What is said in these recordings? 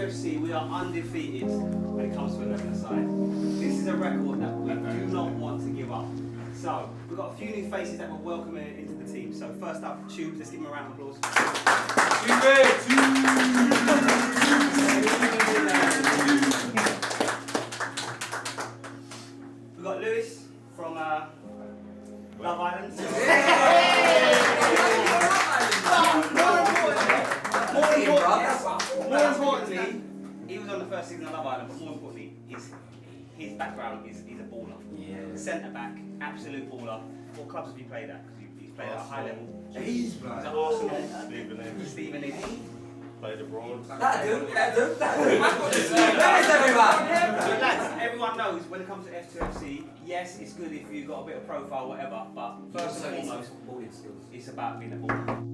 F2FC, we are undefeated when it comes to 11 aside. This is a record that we do not want to give up. So, we've got a few new faces that we're welcoming into the team. So, first up, Tubes, let's give him a round of applause. We've got Lewis from Love Island. More importantly, he was on the first season of Love Island, but more importantly, his background is he's a baller. Yeah. Centre back, absolute baller. What clubs have you played at? Because he's played at a high level. He's at Arsenal, Stevenage. Played abroad. That do. Lads, everyone knows when it comes to F2FC, yes, it's good if you've got a bit of profile, whatever, but first and foremost, it's about being a baller.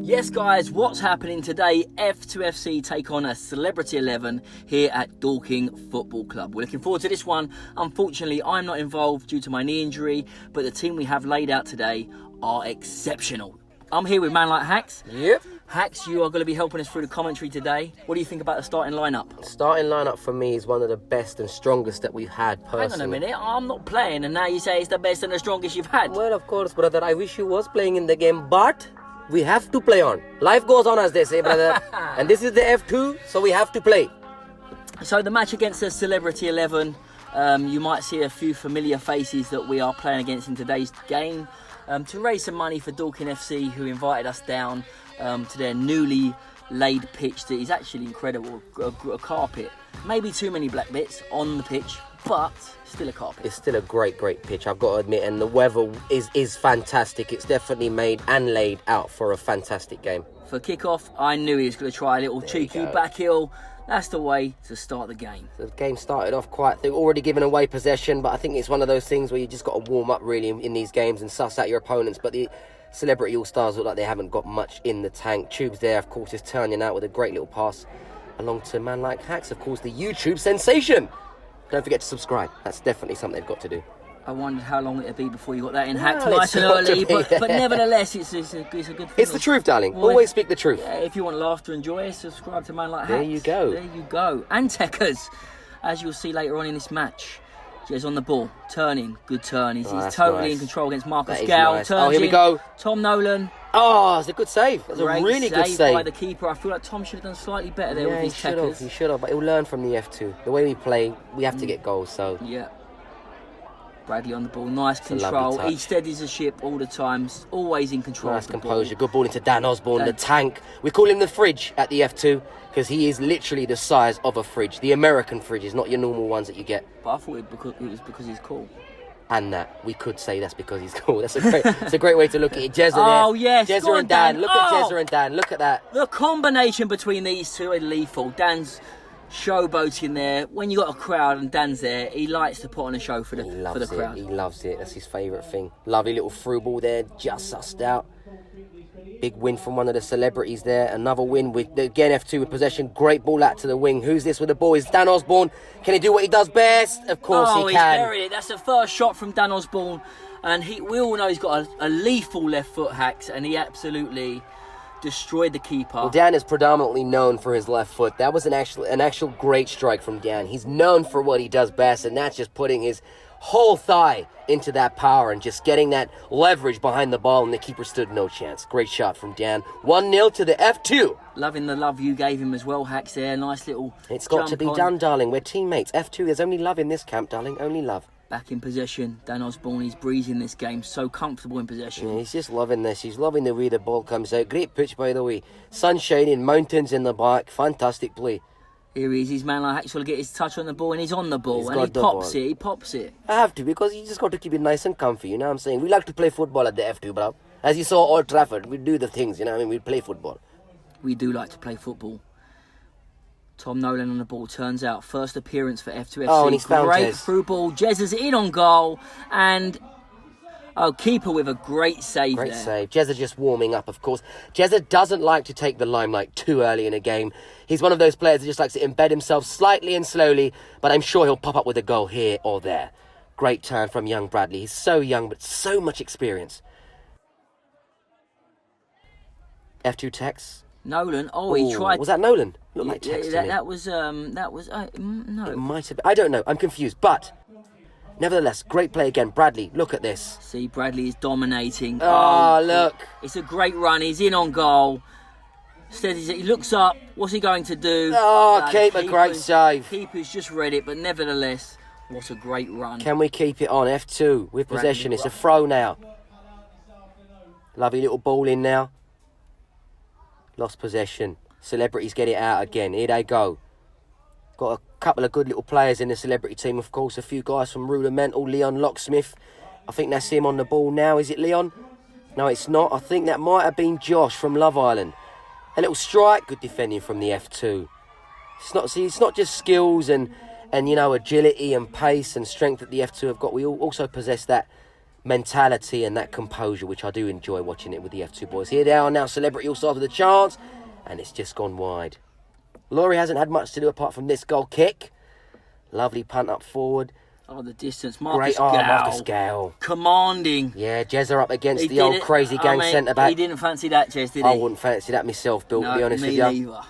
Yes guys, what's happening today? F2FC take on a Celebrity 11 here at Dorking Football Club. We're looking forward to this one. Unfortunately, I'm not involved due to my knee injury, but the team we have laid out today are exceptional. I'm here with man like Hax. Yep. Hax, you are going to be helping us through the commentary today. What do you think about the starting lineup? Starting lineup for me is one of the best and strongest that we've had personally. Hang on a minute, I'm not playing and now you say it's the best and the strongest you've had. Well, of course, brother, I wish you was playing in the game, but we have to play on. Life goes on, as they say, brother. And this is the F2, so we have to play. So the match against the Celebrity 11, you might see a few familiar faces that we are playing against in today's game. To raise some money for Dorking FC, who invited us down to their newly laid pitch that is actually incredible. A carpet. Maybe too many black bits on the pitch, but still a carpet. It's still a great pitch, I've got to admit, and the weather is fantastic. It's definitely made and laid out for a fantastic game. For kickoff, I knew he was going to try a little cheeky back heel. That's the way to start the game. The game started off they've already given away possession, but I think it's one of those things where you just got to warm up really in these games and suss out your opponents. But the Celebrity All-Stars look like they haven't got much in the tank. Tubes there, of course, is turning out with a great little pass along to a man like Hax, of course, the YouTube sensation. Don't forget to subscribe. That's definitely something they've got to do. I wondered how long it'd be before you got that in hacked nice and early, but nevertheless, it's a good thing. It's the truth, darling. Well, always speak the truth. Yeah, if you want laughter and joy, subscribe to man like There Hacks. you go. There you go. And Techers, as you'll see later on in this match. Jez on the ball, turning, good turn. He's totally in control against Marcus Gale. Nice. Oh, here we go. Tom Nolan. Oh, it's a good save. It's a really good save by the keeper. I feel like Tom should have done slightly better there with his checkers. He should have, but he'll learn from the F2. The way we play, we have to get goals, so... Yeah. Bradley on the ball, nice control. He steadies the ship all the time, always in control. Nice composure, good ball into Dan Osborne, the tank. We call him the fridge at the F2 because he is literally the size of a fridge. The American fridges, not your normal ones that you get. But I thought it was because he's cool. And that we could say that's because he's cool. That's a great way to look at it. Jezza oh there. yes, Jezza and Dan. Look at Jezza and Dan. Look at that. The combination between these two are lethal. Dan's showboating there. When you got a crowd and Dan's there, he likes to put on a show for the crowd. He loves it. That's his favourite thing. Lovely little through ball there, just sussed out. Big win from one of the Celebrities there. Another win with, again, F2 with possession. Great ball out to the wing. Who's this with the ball? It's Dan Osborne. Can he do what he does best? Of course he can. He's buried it. That's the first shot from Dan Osborne. And we all know he's got a lethal left foot, Hacks, and he absolutely destroyed the keeper. Well, Dan is predominantly known for his left foot. That was an actual great strike from Dan. He's known for what he does best, and that's just putting his whole thigh into that power and just getting that leverage behind the ball, and the keeper stood no chance. Great shot from Dan. 1-0 to the F2. Loving the love you gave him as well, Hacks, there. Nice little It's got to be done, darling. We're teammates. F2, there's only love in this camp, darling. Only love. Back in possession. Dan Osborne, he's breezing this game. So comfortable in possession. Yeah, he's just loving this. He's loving the way the ball comes out. Great pitch, by the way. Sun shining, mountains in the back. Fantastic play. Here he is. His man like Hacks will get his touch on the ball, and he's on the ball. He's and he pops it. He pops it. I have to, because you just got to keep it nice and comfy, you know what I'm saying? We like to play football at the F2, bro. As you saw Old Trafford, we do the things, you know what I mean? We play football. We do like to play football. Tom Nolan on the ball, turns out. First appearance for F2FC. Oh, and he's found Great Jez. through ball. Jez is in on goal. And, keeper with a great save there. Great save. Jezza just warming up, of course. Jezza doesn't like to take the limelight too early in a game. He's one of those players that just likes to embed himself slightly and slowly, but I'm sure he'll pop up with a goal here or there. Great turn from young Bradley. He's so young, but so much experience. F2 Tex. Nolan. Oh, he Ooh, tried. Was that Nolan? Looked like text to me. That was no. It might have been. I don't know. I'm confused. But nevertheless, great play again. Bradley, look at this. See, Bradley is dominating. Oh, look. It's a great run. He's in on goal. He looks up. What's he going to do? Oh, keeper, great save. Keeper's just read it, but nevertheless, what a great run. Can we keep it on? F2 with possession. It's a throw now. Lovely little ball in now. Lost possession. Celebrities get it out again. Here they go. Got a couple of good little players in the celebrity team, of course. A few guys from Rudimental. Leon Locksmith. I think that's him on the ball now. Is it Leon? No, it's not. I think that might have been Josh from Love Island. A little strike. Good defending from the F2. It's not just skills and agility and pace and strength that the F2 have got. We also possess that mentality and that composure, which I do enjoy watching it with the F2 boys. Here they are now, Celebrity all start with a chance, and it's just gone wide. Laurie hasn't had much to do apart from this goal kick. Lovely punt up forward. Oh, the distance. Marcus Gale. Commanding. Yeah, Jezza up against the old crazy gang centre-back. He didn't fancy that, Jez, did he? I wouldn't fancy that myself, Bill, to be honest with you. Neither.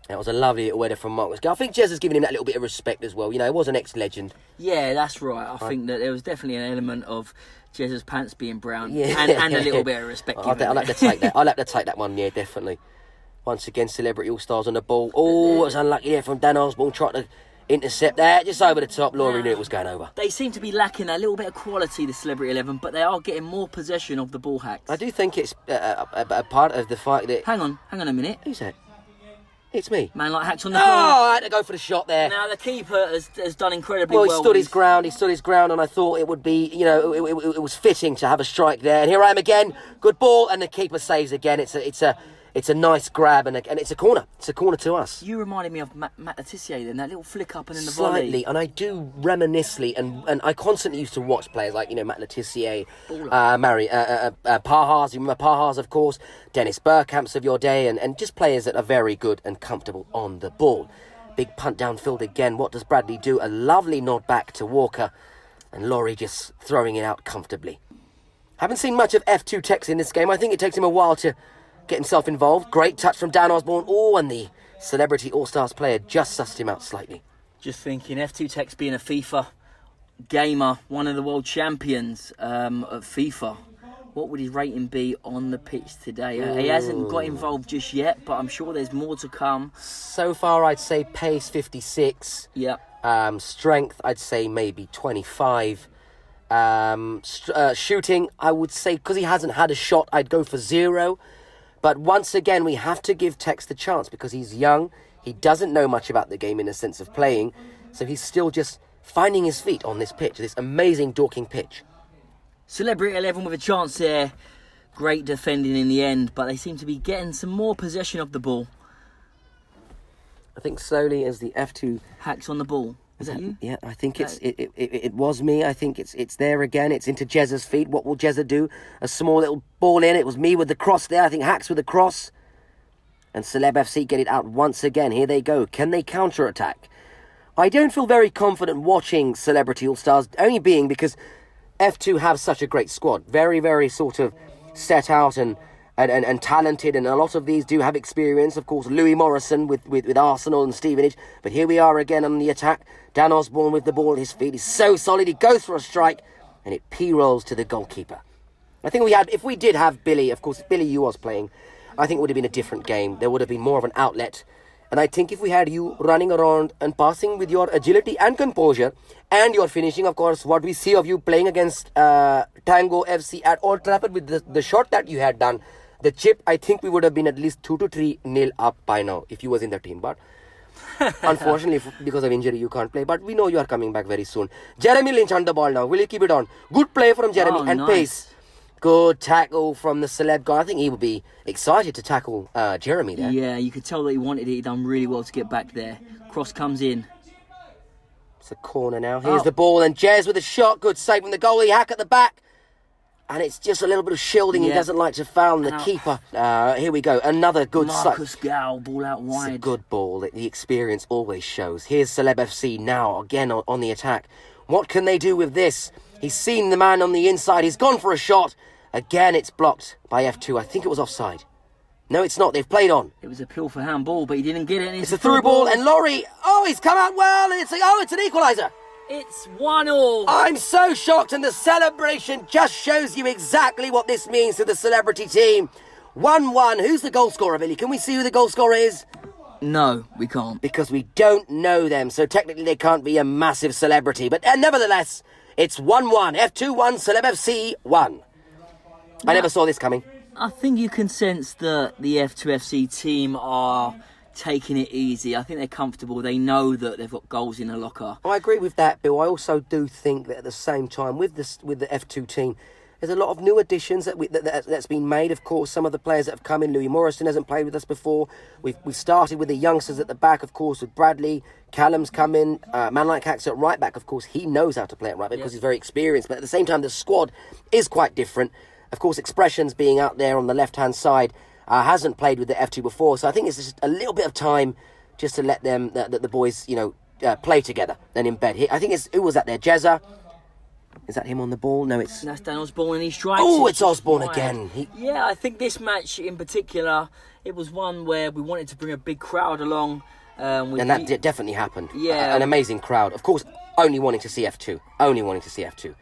That was a lovely little header from Marcus Gale. I think Jez has given him that little bit of respect as well. He was an ex-legend. Yeah, that's right. I think that there was definitely an element of Jez's pants being brown and a little bit of respect. I'll have to take that. I'll have to take that one, yeah, definitely. Once again, Celebrity All-Stars on the ball. Oh, it was unlucky there from Dan Osborne. Tried to intercept that, just over the top. Laurie knew it was going over. They seem to be lacking a little bit of quality, the Celebrity 11, but they are getting more possession of the ball hacks. I do think it's a part of the fact that... Hang on a minute. Who's that? It's me. Man like hacks on the ball. Oh, I had to go for the shot there. Now the keeper has done incredibly well. He stood his ground. He stood his ground, and I thought it would be, it was fitting to have a strike there. And here I am again. Good ball, and the keeper saves again. It's a nice grab, and it's a corner. It's a corner to us. You reminded me of Matt Letitia then, that little flick up and in the Slightly, volley. and I do reminiscently, and I constantly used to watch players like, Matt Letitia, Pahars, you remember Pahars, of course, Dennis Burkamps of your day, and just players that are very good and comfortable on the ball. Big punt downfield again. What does Bradley do? A lovely nod back to Walker, and Laurie just throwing it out comfortably. Haven't seen much of F2 Tex in this game. I think it takes him a while to get himself involved. Great touch from Dan Osborne. Oh, and the Celebrity All-Stars player just sussed him out slightly. Just thinking, F2 Tex being a FIFA gamer, one of the world champions of FIFA, what would his rating be on the pitch today? He hasn't got involved just yet, but I'm sure there's more to come. So far, I'd say pace 56. Yeah. Strength, I'd say maybe 25. Shooting, I would say, because he hasn't had a shot, I'd go for 0. But once again, we have to give Tex the chance because he's young. He doesn't know much about the game in the sense of playing. So he's still just finding his feet on this pitch, this amazing Dorking pitch. Celebrity 11 with a chance there. Great defending in the end, but they seem to be getting some more possession of the ball. I think slowly as the F2... Hacks on the ball. Is that you? Yeah, I think it was me. I think it's there again. It's into Jezza's feet. What will Jezza do? A small little ball in. It was me with the cross there. I think Hacks with the cross. And Celeb FC get it out once again. Here they go. Can they counter-attack? I don't feel very confident watching Celebrity All-Stars, only being because F2 have such a great squad. Very, very sort of set out and talented, and a lot of these do have experience. Of course, Louis Morrison with Arsenal and Stevenage. But here we are again on the attack. Dan Osborne with the ball at his feet. He's so solid. He goes for a strike, and it P-rolls to the goalkeeper. I think if we did have Billy, of course, Billy you was playing, I think it would have been a different game. There would have been more of an outlet. And I think if we had you running around and passing with your agility and composure, and your finishing, of course, what we see of you playing against Tango FC at Old Trafford with the shot that you had done, the chip, I think we would have been at least 2-3-0 up by now if you was in the team. But unfortunately, because of injury, you can't play. But we know you are coming back very soon. Jeremy Lynch on the ball now. Will you keep it on? Good play from Jeremy and nice. Pace. Good tackle from the celeb guy. I think he would be excited to tackle Jeremy there. Yeah, you could tell that he wanted it. He done really well to get back there. Cross comes in. It's a corner now. Here's the ball, and Jez with a shot. Good save from the goalie. Hack at the back. And it's just a little bit of shielding. He doesn't like to foul the keeper. Here we go. Another good Marcus Gale, ball out wide. It's a good ball. The experience always shows. Here's Celeb FC now, again on the attack. What can they do with this? He's seen the man on the inside. He's gone for a shot. Again, it's blocked by F2. I think it was offside. No, it's not. They've played on. It was a pill for handball, but he didn't get it. And It's a through ball, and Laurie, he's come out well, and it's an equaliser. It's 1-1. I'm so shocked, and the celebration just shows you exactly what this means to the celebrity team. 1-1. Who's the goal scorer, Billy? Can we see who the goal scorer is? No, we can't. Because we don't know them, so technically they can't be a massive celebrity. But nevertheless, it's 1-1. F2 1, Celeb FC 1. I never saw this coming. I think you can sense that the F2FC team are taking it easy. I think they're comfortable. They know that they've got goals in the locker. I agree with that, Bill. I also do think that at the same time, with the F2 team, there's a lot of new additions that's been made. Of course, some of the players that have come in, Louis Morrison hasn't played with us before. We've started with the youngsters at the back, of course, with Bradley. Callum's come in. Man like Hacks at right back, of course, he knows how to play at right back because he's very experienced. But at the same time, the squad is quite different. Of course, Expressions being out there on the left-hand side hasn't played with the F2 before. So I think it's just a little bit of time just to let them, the boys, play together and in bed. I think who was that there? Jezza? Is that him on the ball? No, it's... That's Dan Osborne and he strikes. Oh, it's Osborne again. Yeah, I think this match in particular, it was one where we wanted to bring a big crowd along. And that definitely happened. Yeah. An amazing crowd. Of course, only wanting to see F2. Only wanting to see F2.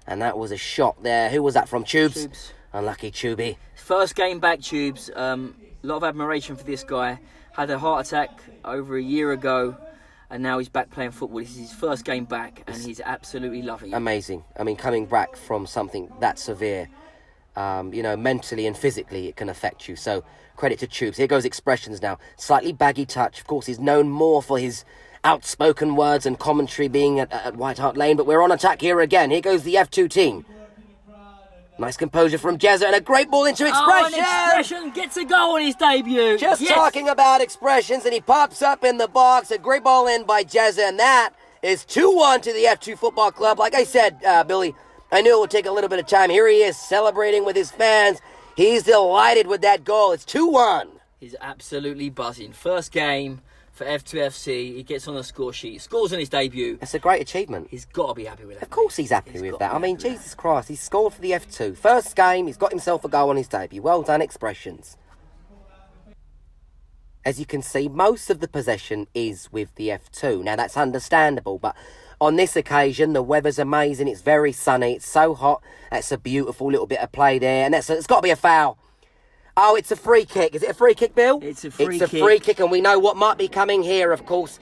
And that was a shot there. Who was that from? Tubes. Unlucky Tubey. First game back, Tubes. A lot of admiration for this guy. Had a heart attack over a year ago, and now he's back playing football. This is his first game back, and he's absolutely loving it. Amazing. I mean, coming back from something that severe, mentally and physically, it can affect you. So, credit to Tubes. Here goes Expressions now. Slightly baggy touch. Of course, he's known more for his outspoken words and commentary being at White Hart Lane, but we're on attack here again. Here goes the F2 team. Nice composure from Jezza and a great ball into Expression. Oh, and Expression gets a goal on his debut. Just talking about Expressions, and he pops up in the box. A great ball in by Jezza, and that is 2-1 to the F2 Football Club. Like I said, Billy, I knew it would take a little bit of time. Here he is celebrating with his fans. He's delighted with that goal. It's 2-1. He's absolutely buzzing. First game for F2FC, he gets on the score sheet, scores on his debut. That's a great achievement. He's got to be happy with that. Of course he's happy with that. I mean, Jesus Christ, he's scored for the F2. First game, he's got himself a goal on his debut. Well done, Expressions. As you can see, most of the possession is with the F2. Now, that's understandable, but on this occasion, the weather's amazing. It's very sunny. It's so hot. That's a beautiful little bit of play there, and it's got to be a foul. Oh, it's a free kick. Is it a free kick, Bill? It's a free kick. It's a free kick, and we know what might be coming here, of course.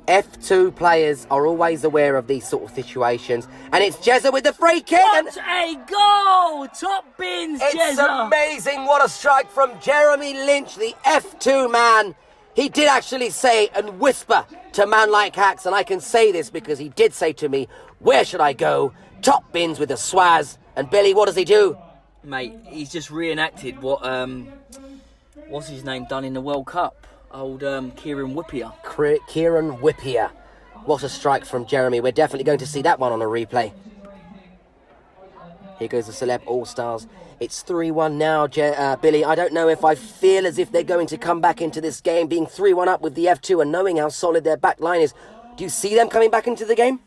F2 players are always aware of these sort of situations. And it's Jezza with the free kick. What a goal! Top bins, Jezza. It's amazing. What a strike from Jeremy Lynch, the F2 man. He did actually say and whisper to Man Like Hacks, and I can say this because he did say to me, where should I go? Top bins with the swaz. And Billy, what does he do? Mate, he's just reenacted what, what's his name, done in the World Cup? Old Kieran Whippier. Kieran Whippier. What a strike from Jeremy. We're definitely going to see that one on a replay. Here goes the Celeb All-Stars. It's 3-1 now, Billy. I don't know if I feel as if they're going to come back into this game being 3-1 up with the F2 and knowing how solid their back line is. Do you see them coming back into the game?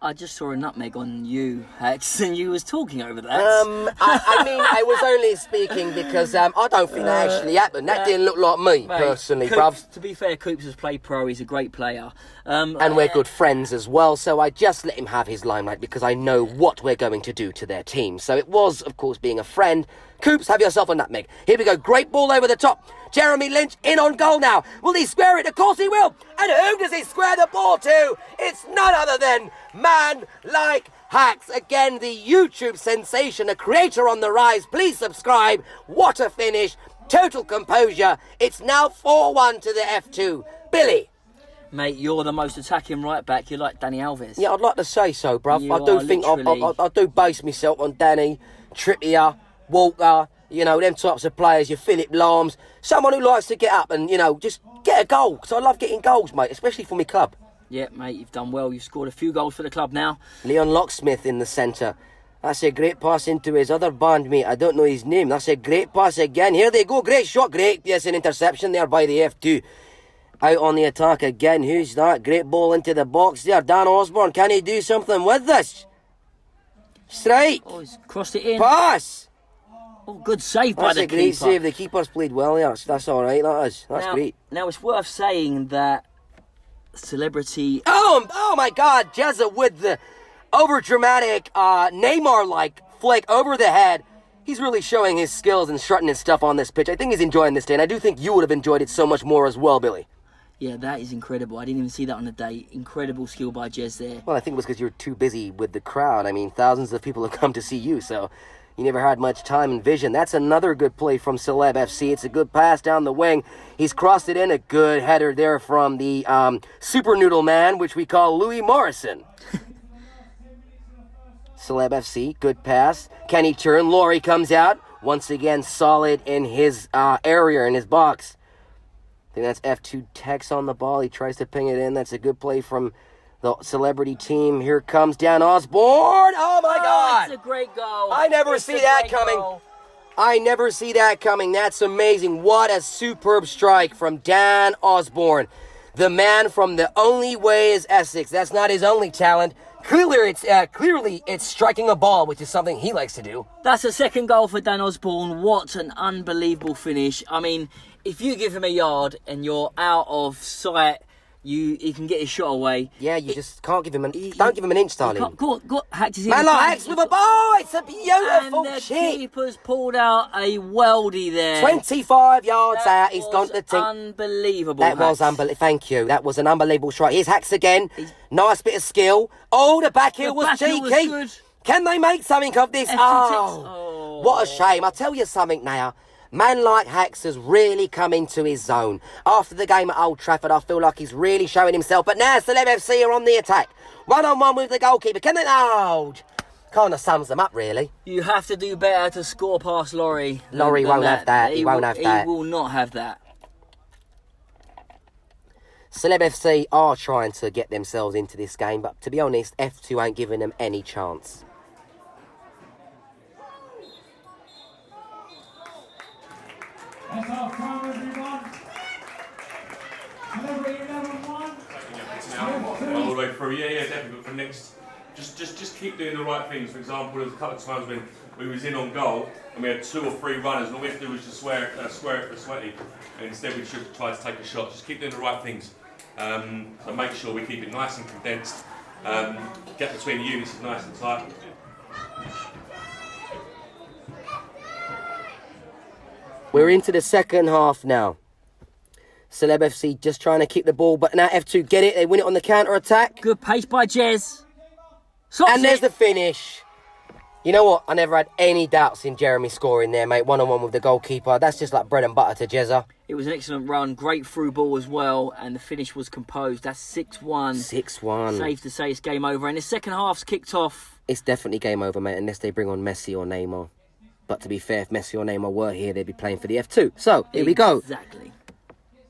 I just saw a nutmeg on you, Hex, and you was talking over that. I mean, I was only speaking because I don't think that actually happened. That didn't look like me, personally, bruv. To be fair, Coops has played pro. He's a great player. And we're good friends as well, so I just let him have his limelight because I know what we're going to do to their team. So it was, of course, being a friend. Coops, have yourself a nutmeg. Here we go. Great ball over the top. Jeremy Lynch in on goal now. Will he square it? Of course he will. And who does he square the ball to? It's none other than Man Like Hacks. Again, the YouTube sensation, a creator on the rise. Please subscribe. What a finish. Total composure. It's now 4-1 to the F2. Billy. Mate, you're the most attacking right back. You're like Danny Alves. Yeah, I'd like to say so, bruv. I do think I do base myself on Danny, Trippier, Walker, you know, them types of players, your Philip Lahms, someone who likes to get up and, you know, just get a goal, because I love getting goals, mate, especially for my club. Yeah, mate, you've done well. You've scored a few goals for the club now. Leon Locksmith in the centre. That's a great pass into his other bandmate. I don't know his name. That's a great pass again. Here they go. Great shot. Great. Yes, an interception there by the F2. Out on the attack again. Who's that? Great ball into the box there. Dan Osborne. Can he do something with this? Strike. Oh, he's crossed it in. Pass. Oh, good save by That's the a great keeper. save. The keeper's played well. Yeah, that's all right. That is. That's great. Now it's worth saying that Celebrity. Oh my God, Jezza with the over-dramatic Neymar-like flick over the head. He's really showing his skills and strutting his stuff on this pitch. I think he's enjoying this day, and I do think you would have enjoyed it so much more as well, Billy. Yeah, that is incredible. I didn't even see that on the day. Incredible skill by Jez there. Well, I think it was because you were too busy with the crowd. I mean, thousands of people have come to see you, so you never had much time and vision. That's another good play from Celeb FC. It's a good pass down the wing. He's crossed it in. A good header there from the Super Noodle Man, which we call Louis Morrison. Celeb FC, good pass. Can he turn? Laurie comes out. Once again, solid in his area, in his box. I think that's F2 Tex on the ball. He tries to ping it in. That's a good play from the Celebrity team. Here comes Dan Osborne. Oh my God! It's a great goal. I never see that coming. Goal. I never see that coming. That's amazing. What a superb strike from Dan Osborne. The man from the only way is Essex. That's not his only talent. Clearly it's striking a ball, which is something he likes to do. That's a second goal for Dan Osborne. What an unbelievable finish. I mean, if you give him a yard and you're out of sight, he can get his shot away. Yeah, you just can't give him don't give him an inch, darling. Go on, Hacks is in. Man like Hacks with a ball. It's a beautiful and the kick. keeper's pulled out a weldy there. 25 yards That out. He's gone to the tee. Unbelievable. That was unbelievable. Thank you. That was an unbelievable strike. Here's Hacks again. Nice bit of skill. Oh, the back heel was cheeky. Was good. Can they make something of this? Oh, what a shame. I'll tell you something now. Man like Hacks has really come into his zone. After the game at Old Trafford, I feel like he's really showing himself. But now Celeb FC are on the attack. 1-on-1 with the goalkeeper. Can they? Oh, kind of sums them up, really. You have to do better to score past Laurie. Laurie won't have that. He won't have that. He will not have that. Celeb FC are trying to get themselves into this game, but to be honest, F2 ain't giving them any chance. That's half time, everyone. Celebrity 11-1. All the way through, yeah, definitely. But for next, just keep doing the right things. For example, there was a couple of times when we was in on goal and we had 2 or 3 runners, and all we had to do was just square it for Sweaty, and instead we should try to take a shot. Just keep doing the right things. So make sure we keep it nice and condensed. Gap between the units is nice and tight. We're into the second half now. Celeb FC just trying to keep the ball, but now F2 get it. They win it on the counter-attack. Good pace by Jez. And there's the finish. You know what? I never had any doubts in Jeremy scoring there, mate. 1-on-1 with the goalkeeper. That's just like bread and butter to Jezza. It was an excellent run. Great through ball as well. And the finish was composed. That's 6-1. 6-1. Safe to say it's game over. And the second half's kicked off. It's definitely game over, mate, unless they bring on Messi or Neymar. But to be fair, if Messi or Neymar were here, they'd be playing for the F2. So, here we go. Exactly.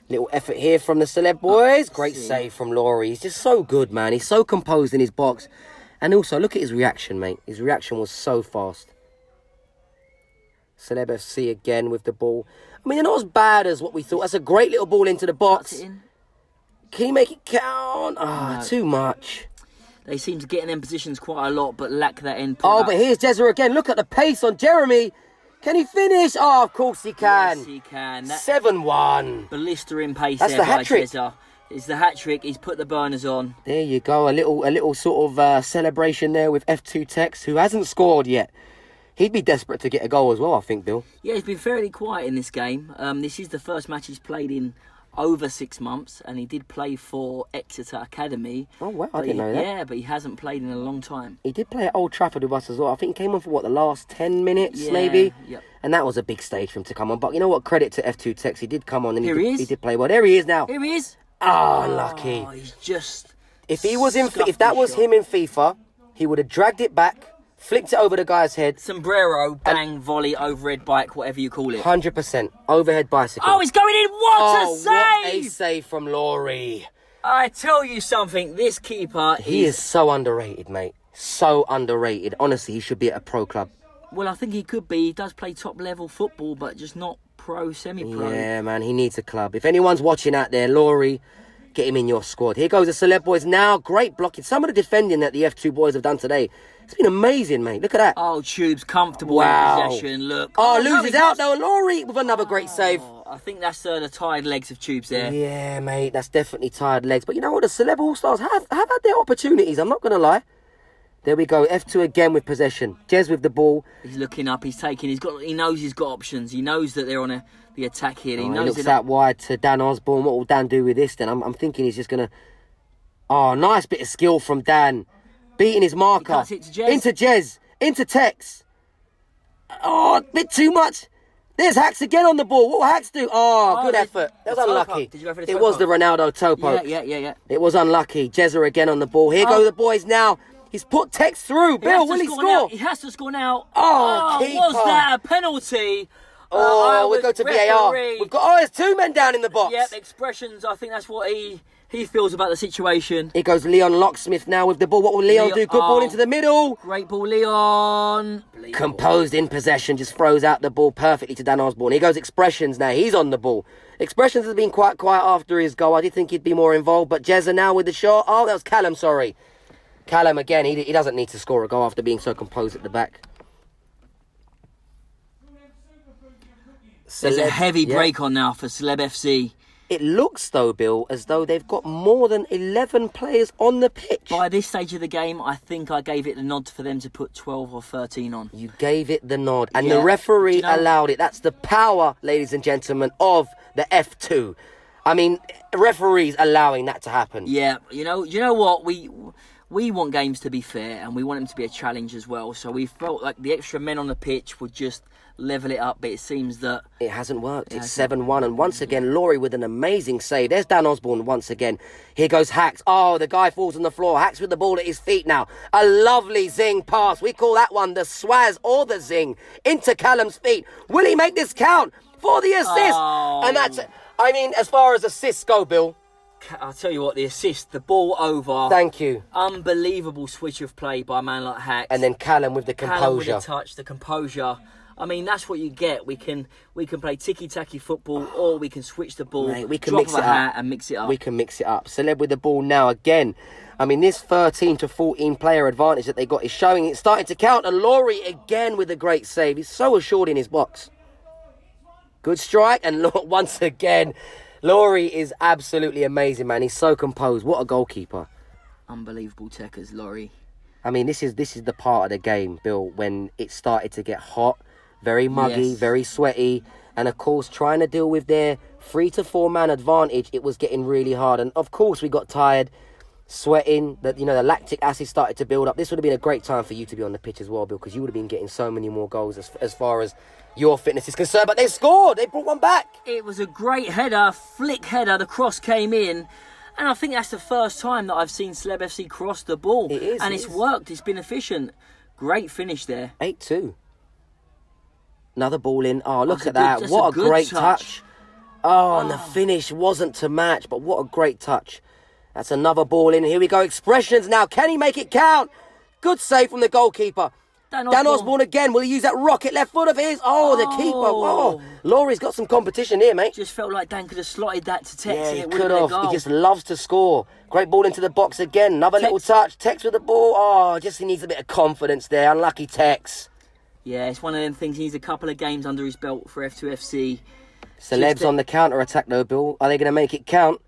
Little effort here from the Celeb boys. Great save from Laurie. He's just so good, man. He's so composed in his box. And also, look at his reaction, mate. His reaction was so fast. Celeb FC again with the ball. I mean, they're not as bad as what we thought. That's a great little ball into the box. Can he make it count? Ah, too much. They seem to get in them positions quite a lot, but lack that end Oh, product. but here's Jezza again. Look at the pace on Jeremy. Can he finish? Oh, of course he can. Yes, he can. That 7-1. blistering pace That's there the by hat-trick. Jezza. It's the hat-trick. He's put the burners on. There you go. A little sort of celebration there with F2 Tex, who hasn't scored yet. He'd be desperate to get a goal as well, I think, Bill. Yeah, he's been fairly quiet in this game. This is the first match he's played in over 6 months, and he did play for Exeter Academy. Oh, wow, I didn't know that. Yeah, but he hasn't played in a long time. He did play at Old Trafford with us as well. I think he came on for, the last 10 minutes, Yeah, maybe? yep. And that was a big stage for him to come on. But you know what? Credit to F2 Tex. He did come on and Here he is. he did play well. There he is now. Here he is. Oh, unlucky. Oh, he's just... If he was in, scuffed if that his was shot. him in FIFA, he would have dragged it back, flicked it over the guy's head. Sombrero, bang, volley, overhead bike, whatever you call it. 100%. Overhead bicycle. Oh, it's going in. What a save! What a save from Laurie. I tell you something, this keeper He is so underrated, mate. So underrated. Honestly, he should be at a pro club. Well, I think he could be. He does play top-level football, but just not pro, semi-pro. Yeah, man, he needs a club. If anyone's watching out there, Laurie, Get him in your squad. Here goes the Celeb boys now. Great blocking. Some of the defending that the F2 boys have done today, it's been amazing, mate. Look at that. Oh, Tubes comfortable Wow. in possession. Look. Oh, loses out though. Laurie with another great save. I think that's the tired legs of Tubes there. Yeah, mate. That's definitely tired legs. But you know what? The Celeb All-Stars have had their opportunities. I'm not going to lie. There we go. F2 again with possession. Jez with the ball. He's looking up. He's taking. He knows he's got options. He knows that they're on the attack here. He knows looks out wide to Dan Osborne. What will Dan do with this then? I'm thinking he's just going to... Oh, nice bit of skill from Dan. Beating his marker. He cuts it to Jez. Into Jez. Into Tex. Oh, a bit too much. There's Hacks again on the ball. What will Hacks do? Oh, good effort. That was unlucky. Did you go for the It was toe the Ronaldo toe poke. Yeah. It was unlucky. Jezza again on the ball. Here go the boys now. He's put Tex through. Bill, will he score? Now. He has to score now. Oh, keeper. Was that a penalty? We go to VAR. We've got. There's two men down in the box. Yep, expressions. I think that's what he feels about the situation. Here goes Leon Locksmith now with the ball. What will Leon do? Good ball into the middle. Great ball, Leon. Composed in possession, just throws out the ball perfectly to Dan Osborne. Here goes Expressions now. He's on the ball. Expressions has been quite quiet after his goal. I did think he'd be more involved, but Jezza now with the shot. Oh, that was Callum, sorry. Callum again, he doesn't need to score a goal after being so composed at the back. There's a heavy break on now for Celeb FC. It looks, though, Bill, as though they've got more than 11 players on the pitch. By this stage of the game, I think I gave it the nod for them to put 12 or 13 on. You gave it the nod, and the referee allowed it. That's the power, ladies and gentlemen, of the F2. I mean, referees allowing that to happen. Yeah, you know what? We want games to be fair, and we want them to be a challenge as well. So we felt like the extra men on the pitch would just level it up, but it seems that it hasn't worked. It's 7-1, and once again, Laurie with an amazing save. There's Dan Osborne once again. Here goes Hacks. Oh, the guy falls on the floor. Hacks with the ball at his feet now. A lovely zing pass. We call that one the swaz or the zing into Callum's feet. Will he make this count for the assist? Oh. And that's, I mean, as far as assists go, Bill. I'll tell you what, the assist, the ball over. Thank you. Unbelievable switch of play by a man like Hacks. And then Callum with the composure. Callum with the touch, the composure. I mean, that's what you get. We can play ticky-tacky football, or we can switch the ball, mate, we can drop mix a it hat up. and mix it up. We can mix it up. Celeb with the ball now again. I mean, this 13 to 14 player advantage that they got is showing. It's starting to count. And Laurie again with a great save. He's so assured in his box. Good strike. And look, once again, Laurie is absolutely amazing, man. He's so composed. What a goalkeeper. Unbelievable techers, Laurie. I mean, this is the part of the game, Bill, when it started to get hot, very muggy, very sweaty. And, of course, trying to deal with their 3 to 4 man advantage, it was getting really hard. And, of course, we got tired, sweating. The lactic acid started to build up. This would have been a great time for you to be on the pitch as well, Bill, because you would have been getting so many more goals as far as your fitness is concerned. But they scored. They brought one back. It was a great header, flick header. The cross came in. And I think that's the first time that I've seen Celeb FC cross the ball. It is. And it's worked. It's been efficient. Great finish there. 8-2. Another ball in. Oh, look at that. What a great touch. Oh, and the finish wasn't to match, but what a great touch. That's another ball in. Here we go. Expressions now. Can he make it count? Good save from the goalkeeper. Dan Osborne again. Will he use that rocket left foot of his? Oh, the keeper. Oh, Laurie's got some competition here, mate. Just felt like Dan could have slotted that to Tex. Yeah, he could have. He just loves to score. Great ball into the box again. Another little touch. Tex with the ball. Oh, just he needs a bit of confidence there. Unlucky Tex. Yeah, it's one of them things. He needs a couple of games under his belt for F2FC. Celebs on the counter-attack though, Bill. Are they going to make it count?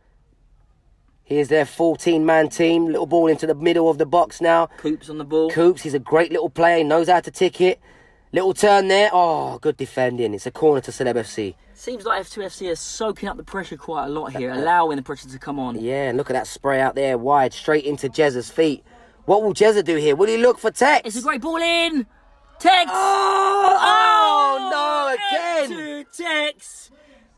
Here's their 14-man team. Little ball into the middle of the box now. Coops on the ball. Coops, he's a great little player. He knows how to tick it. Little turn there. Oh, good defending. It's a corner to Celeb FC. Seems like F2FC is soaking up the pressure quite a lot here, allowing the pressure to come on. Yeah, and look at that spray out there wide, straight into Jezza's feet. What will Jezza do here? Will he look for Tex? It's a great ball in. Tex! Oh, no, again. F2 Tex.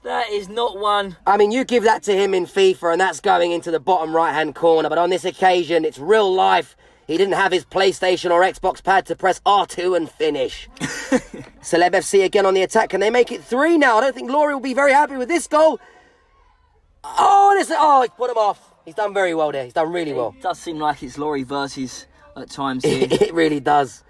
That is not one. I mean, you give that to him in FIFA and that's going into the bottom right-hand corner. But on this occasion, it's real life. He didn't have his PlayStation or Xbox pad to press R2 and finish. Celeb FC again on the attack. Can they make it 3 now? I don't think Laurie will be very happy with this goal. He's put him off. He's done very well there. He's done really well. It does seem like it's Laurie versus at times here. It really does.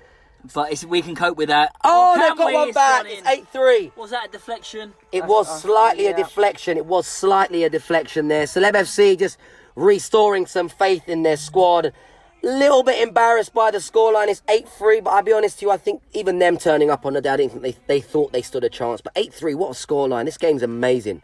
but we can cope with that. Oh, Can they've got we? one back. It's It's 8-3. Was that a deflection? It was slightly a deflection. It was slightly a deflection there. Celeb FC just restoring some faith in their squad. Little bit embarrassed by the scoreline. It's 8-3, but I'll be honest with you, I think even them turning up on the day, I didn't think they thought they stood a chance. But 8-3, what a scoreline. This game's amazing.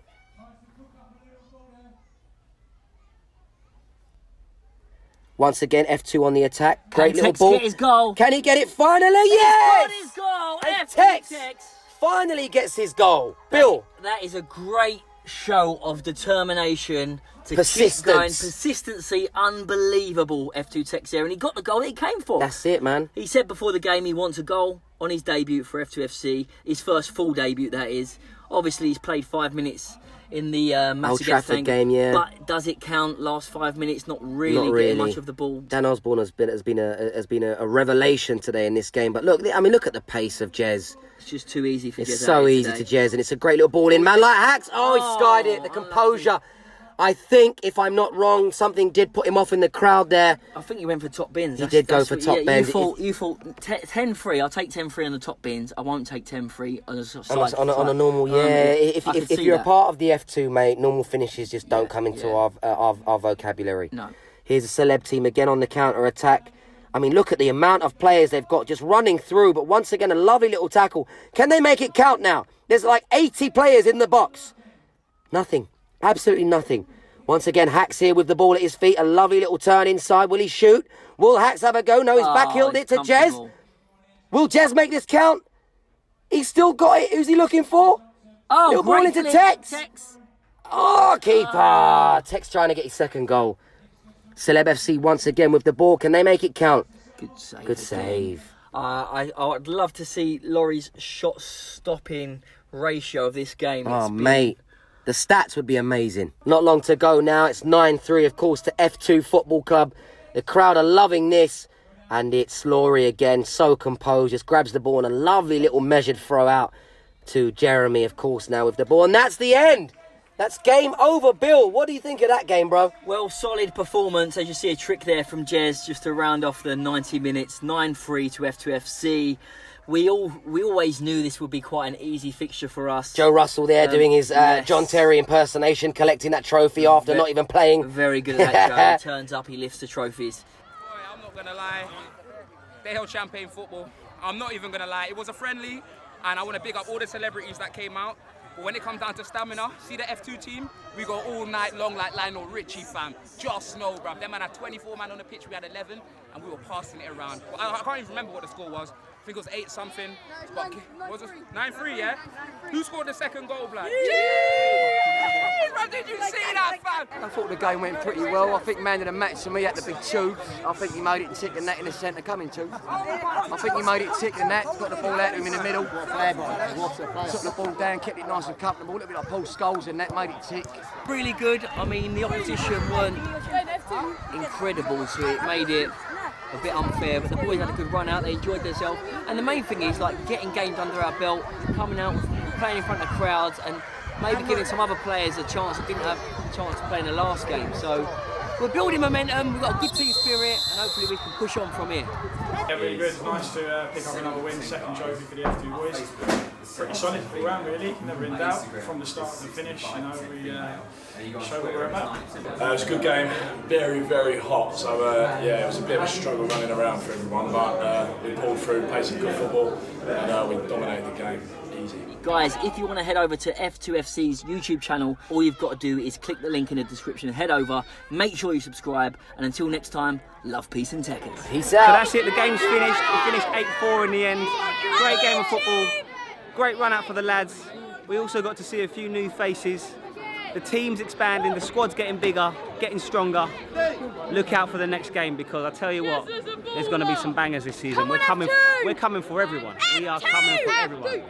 Once again, F2 on the attack. Great little Tex ball. get his goal. Can he get it finally? Yes! He's got his goal. And Tex Tex finally gets his goal. Bill. That is a great show of determination to Persistence. keep going. Persistency, unbelievable. F2 Tex there, and he got the goal that he came for. That's it, man. He said before the game he wants a goal on his debut for F2FC, his first full debut, that is. Obviously, he's played 5 minutes in the match Old against Trafford game, yeah. But does it count? Last 5 minutes, not really getting much of the ball. Dan Osborne has been a revelation today in this game. But look, I mean, look at the pace of Jez. It's just too easy for Jez. It's so easy to Jez, and it's a great little ball in. Man like Hacks. Oh, he skied it. The composure. I think, if I'm not wrong, something did put him off in the crowd there. I think he went for top bins. He did go for top bins. You thought 10-3. I'll take 10-3 on the top bins. I won't take 10-3 on a side. On a normal, yeah. If you're a part of the F2, mate, normal finishes just don't come into our vocabulary. No. Here's a Celeb team again on the counter-attack. I mean, look at the amount of players they've got just running through. But once again, a lovely little tackle. Can they make it count now? There's like 80 players in the box. Nothing. Absolutely nothing. Once again, Hacks here with the ball at his feet. A lovely little turn inside. Will he shoot? Will Hacks have a go? No, he's backheeled it to Jez. Will Jez make this count? He's still got it. Who's he looking for? Oh, little ball into Tex. Oh, keeper. Tex trying to get his second goal. Celeb FC once again with the ball. Can they make it count? Good save. Good save. I'd love to see Laurie's shot-stopping ratio of this game. Oh, mate. The stats would be amazing. Not long to go now. It's 9-3, of course, to F2 Football Club. The crowd are loving this. And it's Laurie again, so composed. Just grabs the ball and a lovely little measured throw out to Jeremy, of course, now with the ball. And that's the end. That's game over, Bill. What do you think of that game, bro? Well, solid performance. As you see, a trick there from Jez just to round off the 90 minutes. 9-3 to F2FC. We always knew this would be quite an easy fixture for us. Joe Russell there doing his John Terry impersonation, collecting that trophy after not even playing. Very good at that, Joe. He turns up, he lifts the trophies. Boy, I'm not going to lie. They held champagne football. I'm not even going to lie. It was a friendly, and I want to big up all the celebrities that came out. But when it comes down to stamina, see the F2 team? We go all night long like Lionel Richie, fam. Just know, bruv. Them man had 24 man on the pitch, we had 11, and we were passing it around. I can't even remember what the score was. I think it was 8 something. No, it was 9-3, yeah? 9-3. Who scored the second goal, blood? Did you see that, fam? I thought the game went pretty well. I think man of the match to me had to be Tubes. I think he made it tick and that in the centre coming Tubes. I think he made it tick and that, got the ball out to him in the middle. Took the ball down, kept it nice and comfortable. A little bit like Paul Scholes and that made it tick. Really good. I mean, the opposition weren't incredible, so it made it a bit unfair, but the boys had a good run out, they enjoyed themselves, and the main thing is like getting games under our belt, coming out, playing in front of crowds, and maybe giving some other players a chance that didn't have a chance to play in the last game. So we're building momentum, we've got a good team spirit, and hopefully we can push on from here. Yeah, really good. Nice to pick up another win, second trophy for the F2 boys. Pretty solid all round, really. Never in doubt from the start to the finish. You know, we show what we're about. It was a good game, very, very hot. So yeah, it was a bit of a struggle running around for everyone, but we pulled through, played some good football, and we dominated the game. Easy. Guys, if you want to head over to F2FC's YouTube channel, all you've got to do is click the link in the description, head over, make sure you subscribe, and until next time, love, peace and Tekkers. Peace So out. that's it, the game's finished. We finished 8-4 in the end. Great game of football, great run out for the lads. We also got to see a few new faces. The team's expanding, the squad's getting bigger, getting stronger. Look out for the next game, because I tell you what, there's going to be some bangers this season. We're coming for everyone. We are coming for everyone.